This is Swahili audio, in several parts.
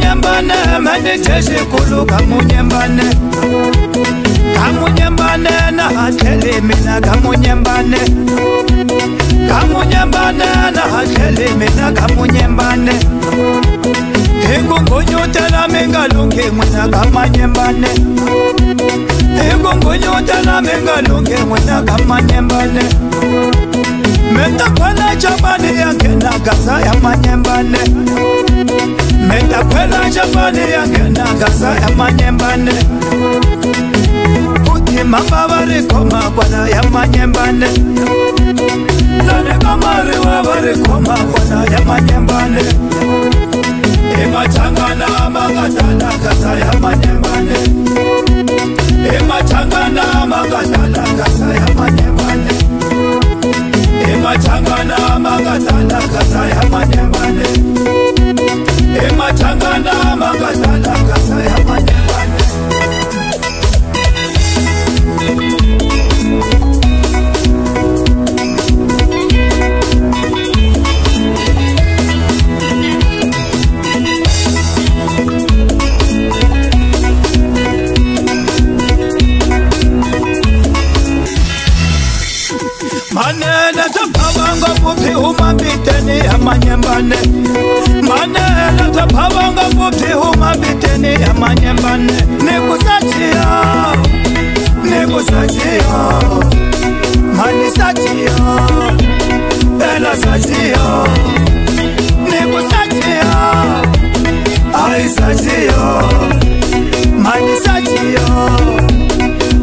Kamunyembane mediteshi kulu kamunyembane. Kamunyembane na hateli mina kamunyembane. Kamunyembane na hateli mina kamunyembane. Ingungunyutela mingalungi mwina kamanyembane. Ingungunyutela mingalungi mwina kamanyembane. Meta kwela chabani yange na gaza ya manyembane. Meta kwela chabani yange na gaza ya manyembane. Puti mamba barikoma kwana ya manyembane. Nane kamari wa barikoma kwana ya manyembane. Ima changana magatala gaza ya manyembane. Ima changana magatala gaza ya manyembane. Ima changana magatala gaza ya manyembane. Ima changana magatala gaza ya manyembane. Manele tapavanga pupi humambiteni ya manyembane. Manele tapavanga pupi humambiteni ya manyembane. Nikusachia, nikusachia, manisachia, bela sachia. Nikusachia, aisachia, manisachia,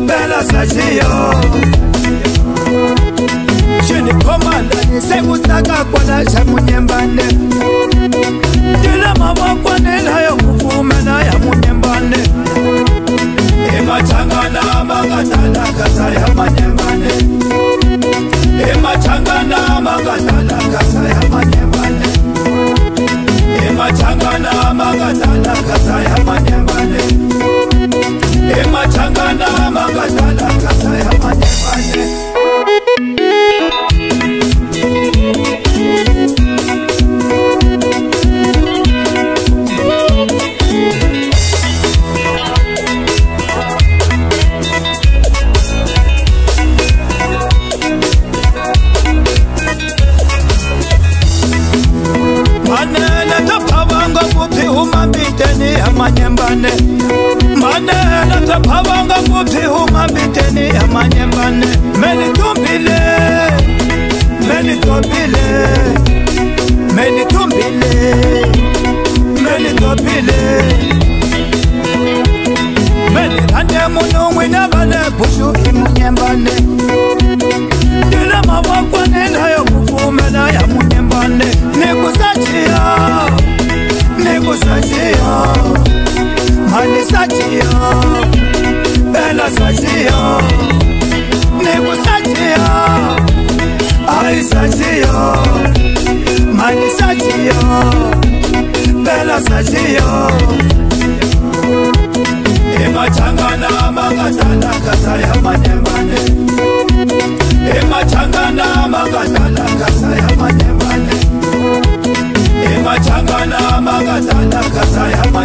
bela sachia. Shini komanda ni sekutaka kwana cha munyembane. Dila mabakwa nila ya kufumena ya munyembane. Ima changana magatala gaza ya manyembane. Ima changana magatala gaza ya manyembane. Ima changana magatala gaza ya manyembane. Ima changana magatala gaza ya manyembane. Manele tapavanga pupi humambiteni ya manyembane. Manele tapavanga pupi humambiteni ya manyembane. Menitumbile, menitumbile, menitumbile, menitumbile. Menirande munungwi nabale pushu imunyembane. Dila mawakwa nila ya kufumena ya munyembane. Nikusachia, nikusachia, manisachia, bela sachia. Nikusachia, aisachia, manisachia, bela sachia. Ima changana magatala gaza ya manyembane. Ima changana magatala gaza ya manyembane. Ima changana magatala gaza ya manyembane.